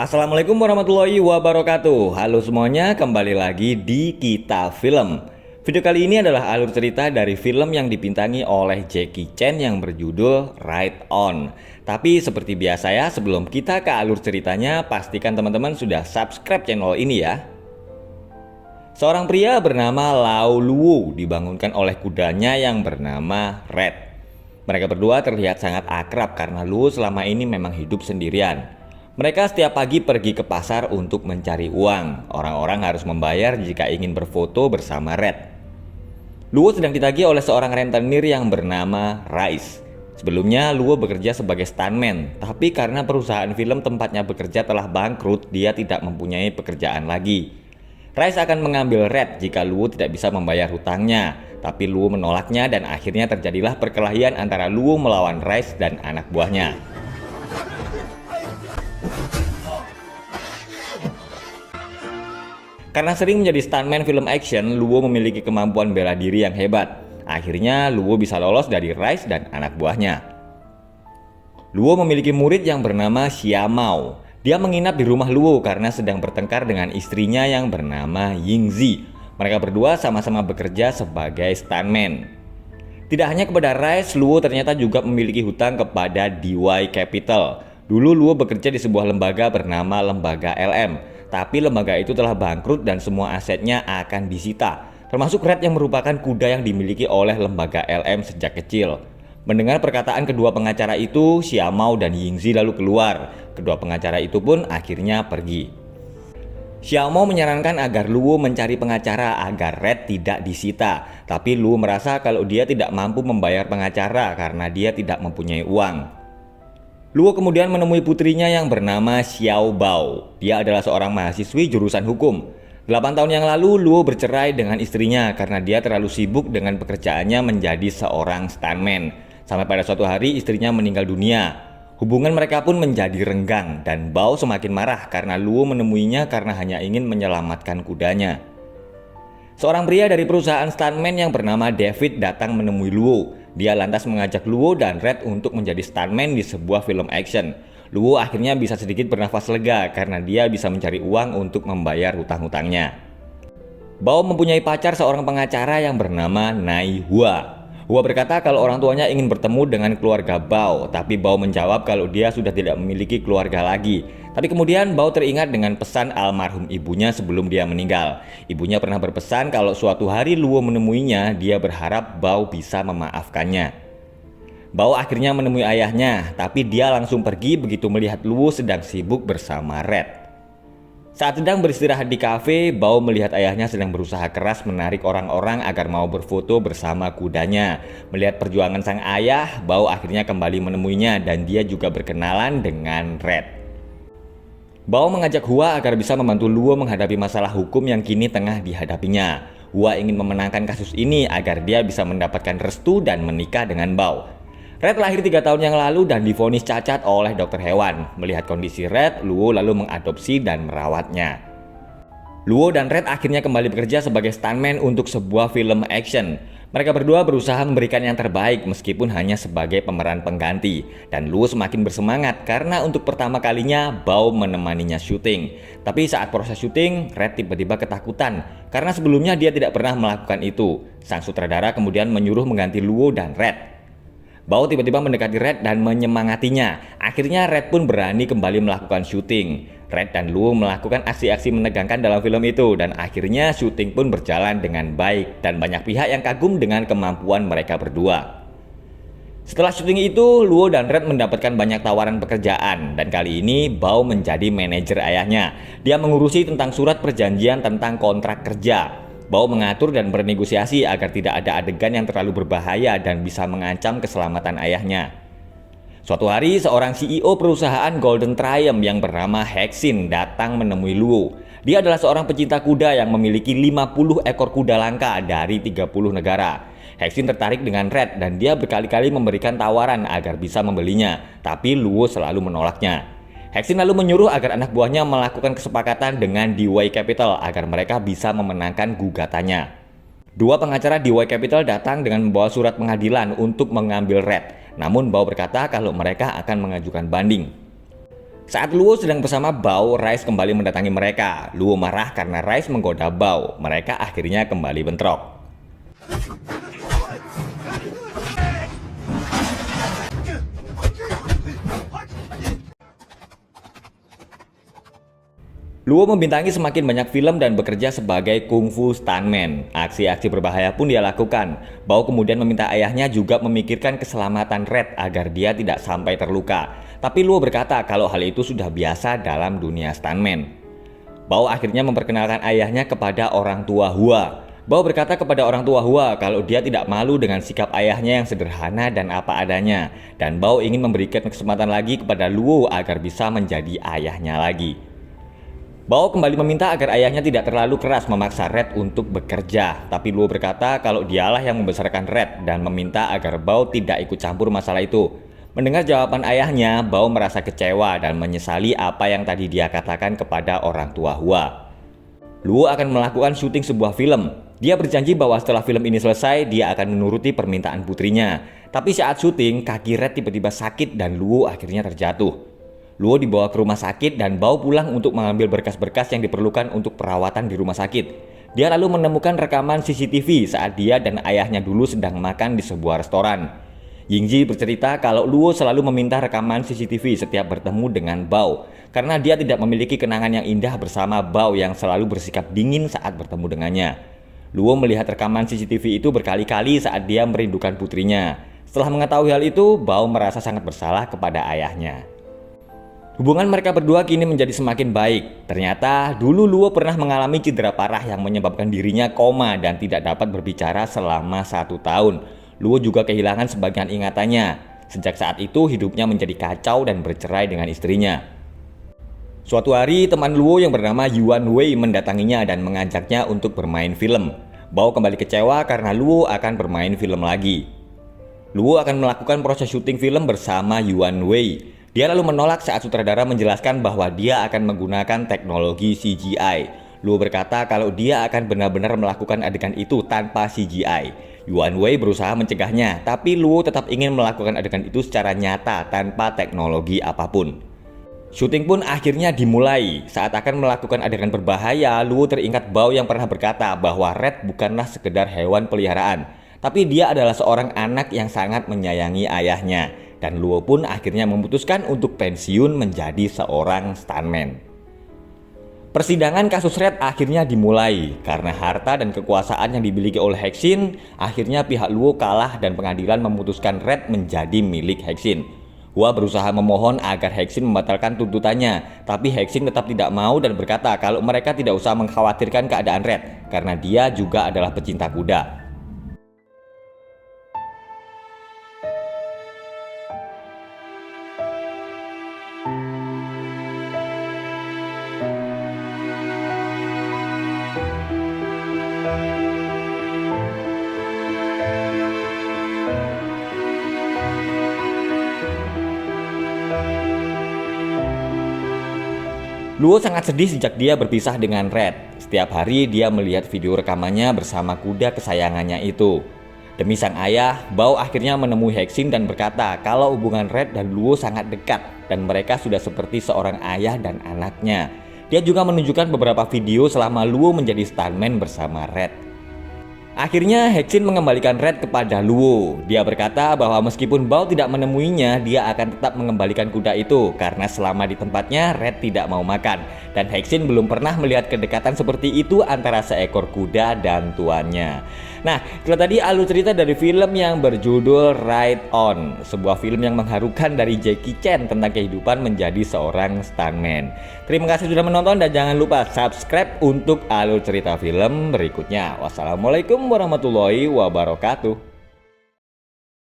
Assalamualaikum warahmatullahi wabarakatuh. Halo semuanya, kembali lagi di Kita Film. Video kali ini adalah alur cerita dari film yang dibintangi oleh Jackie Chan yang berjudul Ride On. Tapi seperti biasa ya, sebelum kita ke alur ceritanya, pastikan teman-teman sudah subscribe channel ini ya. Seorang pria bernama Lao Luo dibangunkan oleh kudanya yang bernama Red. Mereka berdua terlihat sangat akrab karena Luo selama ini memang hidup sendirian. Mereka setiap pagi pergi ke pasar untuk mencari uang. Orang-orang harus membayar jika ingin berfoto bersama Red. Luo sedang ditagih oleh seorang rentenir yang bernama Rice. Sebelumnya Luo bekerja sebagai stuntman, tapi karena perusahaan film tempatnya bekerja telah bangkrut, dia tidak mempunyai pekerjaan lagi. Rice akan mengambil Red jika Luo tidak bisa membayar hutangnya, tapi Luo menolaknya dan akhirnya terjadilah perkelahian antara Luo melawan Rice dan anak buahnya. Karena sering menjadi stuntman film action, Luo memiliki kemampuan bela diri yang hebat. Akhirnya Luo bisa lolos dari Rice dan anak buahnya. Luo memiliki murid yang bernama Xiaomao. Dia menginap di rumah Luo karena sedang bertengkar dengan istrinya yang bernama Yingzi. Mereka berdua sama-sama bekerja sebagai stuntman. Tidak hanya kepada Rice, Luo ternyata juga memiliki hutang kepada DY Capital. Dulu Luo bekerja di sebuah lembaga bernama Lembaga LM. Tapi lembaga itu telah bangkrut dan semua asetnya akan disita, termasuk Red yang merupakan kuda yang dimiliki oleh lembaga LM sejak kecil. Mendengar perkataan kedua pengacara itu, Xiaomao dan Yingzi lalu keluar. Kedua pengacara itu pun akhirnya pergi. Xiaomao menyarankan agar Luo mencari pengacara agar Red tidak disita, tapi Luo merasa kalau dia tidak mampu membayar pengacara karena dia tidak mempunyai uang. Luo kemudian menemui putrinya yang bernama Xiao Bao. Dia adalah seorang mahasiswi jurusan hukum. 8 tahun yang lalu Luo bercerai dengan istrinya karena dia terlalu sibuk dengan pekerjaannya menjadi seorang stuntman. Sampai pada suatu hari istrinya meninggal dunia. Hubungan mereka pun menjadi renggang dan Bao semakin marah karena Luo menemuinya karena hanya ingin menyelamatkan kudanya. Seorang pria dari perusahaan stuntman yang bernama David datang menemui Luo. Dia lantas mengajak Luo dan Red untuk menjadi stuntman di sebuah film action. Luo akhirnya bisa sedikit bernafas lega karena dia bisa mencari uang untuk membayar hutang-hutangnya. Bao mempunyai pacar seorang pengacara yang bernama Nai Hua. Hua berkata kalau orang tuanya ingin bertemu dengan keluarga Bao, tapi Bao menjawab kalau dia sudah tidak memiliki keluarga lagi. Tapi kemudian Bao teringat dengan pesan almarhum ibunya sebelum dia meninggal. Ibunya pernah berpesan kalau suatu hari Luo menemuinya, dia berharap Bao bisa memaafkannya. Bao akhirnya menemui ayahnya, tapi dia langsung pergi begitu melihat Luo sedang sibuk bersama Red. Saat sedang beristirahat di kafe, Bao melihat ayahnya sedang berusaha keras menarik orang-orang agar mau berfoto bersama kudanya. Melihat perjuangan sang ayah, Bao akhirnya kembali menemuinya dan dia juga berkenalan dengan Red. Bao mengajak Hua agar bisa membantu Luo menghadapi masalah hukum yang kini tengah dihadapinya. Hua ingin memenangkan kasus ini agar dia bisa mendapatkan restu dan menikah dengan Bao. Red lahir 3 tahun yang lalu dan divonis cacat oleh dokter hewan. Melihat kondisi Red, Luo lalu mengadopsi dan merawatnya. Luo dan Red akhirnya kembali bekerja sebagai stuntman untuk sebuah film action. Mereka berdua berusaha memberikan yang terbaik meskipun hanya sebagai pemeran pengganti. Dan Luo semakin bersemangat karena untuk pertama kalinya Bao menemaninya syuting. Tapi saat proses syuting, Red tiba-tiba ketakutan karena sebelumnya dia tidak pernah melakukan itu. Sang sutradara kemudian menyuruh mengganti Luo dan Red. Bao tiba-tiba mendekati Red dan menyemangatinya. Akhirnya Red pun berani kembali melakukan syuting. Red dan Luo melakukan aksi-aksi menegangkan dalam film itu dan akhirnya syuting pun berjalan dengan baik dan banyak pihak yang kagum dengan kemampuan mereka berdua. Setelah syuting itu, Luo dan Red mendapatkan banyak tawaran pekerjaan dan kali ini Bao menjadi manajer ayahnya. Dia mengurusi tentang surat perjanjian tentang kontrak kerja. Bao mengatur dan bernegosiasi agar tidak ada adegan yang terlalu berbahaya dan bisa mengancam keselamatan ayahnya. Suatu hari, seorang CEO perusahaan Golden Triumph yang bernama Hexin datang menemui Luo. Dia adalah seorang pecinta kuda yang memiliki 50 ekor kuda langka dari 30 negara. Hexin tertarik dengan Red dan dia berkali-kali memberikan tawaran agar bisa membelinya, tapi Luo selalu menolaknya. Hexin lalu menyuruh agar anak buahnya melakukan kesepakatan dengan DY Capital agar mereka bisa memenangkan gugatannya. Dua pengacara DY Capital datang dengan membawa surat pengadilan untuk mengambil Red. Namun Bao berkata kalau mereka akan mengajukan banding. Saat Luo sedang bersama Bao, Rice kembali mendatangi mereka. Luo marah karena Rice menggoda Bao. Mereka akhirnya kembali bentrok. Luo membintangi semakin banyak film dan bekerja sebagai kungfu stuntman. Aksi-aksi berbahaya pun dia lakukan. Bao kemudian meminta ayahnya juga memikirkan keselamatan Red agar dia tidak sampai terluka. Tapi Luo berkata kalau hal itu sudah biasa dalam dunia stuntman. Bao akhirnya memperkenalkan ayahnya kepada orang tua Hua. Bao berkata kepada orang tua Hua kalau dia tidak malu dengan sikap ayahnya yang sederhana dan apa adanya. Dan Bao ingin memberikan kesempatan lagi kepada Luo agar bisa menjadi ayahnya lagi. Bao kembali meminta agar ayahnya tidak terlalu keras memaksa Red untuk bekerja. Tapi Luo berkata kalau dialah yang membesarkan Red dan meminta agar Bao tidak ikut campur masalah itu. Mendengar jawaban ayahnya, Bao merasa kecewa dan menyesali apa yang tadi dia katakan kepada orang tua Hua. Luo akan melakukan syuting sebuah film. Dia berjanji bahwa setelah film ini selesai, dia akan menuruti permintaan putrinya. Tapi saat syuting, kaki Red tiba-tiba sakit dan Luo akhirnya terjatuh. Luo dibawa ke rumah sakit dan Bao pulang untuk mengambil berkas-berkas yang diperlukan untuk perawatan di rumah sakit. Dia lalu menemukan rekaman CCTV saat dia dan ayahnya dulu sedang makan di sebuah restoran. Yingji bercerita kalau Luo selalu meminta rekaman CCTV setiap bertemu dengan Bao karena dia tidak memiliki kenangan yang indah bersama Bao yang selalu bersikap dingin saat bertemu dengannya. Luo melihat rekaman CCTV itu berkali-kali saat dia merindukan putrinya. Setelah mengetahui hal itu, Bao merasa sangat bersalah kepada ayahnya. Hubungan mereka berdua kini menjadi semakin baik. Ternyata dulu Luo pernah mengalami cedera parah yang menyebabkan dirinya koma dan tidak dapat berbicara selama 1 tahun. Luo juga kehilangan sebagian ingatannya. Sejak saat itu hidupnya menjadi kacau dan bercerai dengan istrinya. Suatu hari teman Luo yang bernama Yuan Wei mendatanginya dan mengajaknya untuk bermain film. Bao kembali kecewa karena Luo akan bermain film lagi. Luo akan melakukan proses syuting film bersama Yuan Wei. Dia lalu menolak saat sutradara menjelaskan bahwa dia akan menggunakan teknologi CGI. Luo berkata kalau dia akan benar-benar melakukan adegan itu tanpa CGI. Yuan Wei berusaha mencegahnya, tapi Luo tetap ingin melakukan adegan itu secara nyata tanpa teknologi apapun. Syuting pun akhirnya dimulai. Saat akan melakukan adegan berbahaya, Luo teringat Bao yang pernah berkata bahwa Red bukanlah sekedar hewan peliharaan, tapi dia adalah seorang anak yang sangat menyayangi ayahnya. Dan Luo pun akhirnya memutuskan untuk pensiun menjadi seorang stuntman. Persidangan kasus Red akhirnya dimulai. Karena harta dan kekuasaan yang dimiliki oleh Hexin, akhirnya pihak Luo kalah dan pengadilan memutuskan Red menjadi milik Hexin. Hua berusaha memohon agar Hexin membatalkan tuntutannya, tapi Hexin tetap tidak mau dan berkata kalau mereka tidak usah mengkhawatirkan keadaan Red, karena dia juga adalah pecinta kuda. Luo sangat sedih sejak dia berpisah dengan Red. Setiap hari dia melihat video rekamannya bersama kuda kesayangannya itu. Demi sang ayah, Bao akhirnya menemui Hexin dan berkata kalau hubungan Red dan Luo sangat dekat dan mereka sudah seperti seorang ayah dan anaknya. Dia juga menunjukkan beberapa video selama Luo menjadi stuntman bersama Red. Akhirnya Hexin mengembalikan Red kepada Luo. Dia berkata bahwa meskipun Bao tidak menemuinya, dia akan tetap mengembalikan kuda itu karena selama di tempatnya Red tidak mau makan. Dan Hexin belum pernah melihat kedekatan seperti itu antara seekor kuda dan tuannya. Nah, itu tadi alur cerita dari film yang berjudul Ride On, sebuah film yang mengharukan dari Jackie Chan tentang kehidupan menjadi seorang stuntman. Terima kasih sudah menonton dan jangan lupa subscribe untuk alur cerita film berikutnya. Wassalamualaikum warahmatullahi wabarakatuh.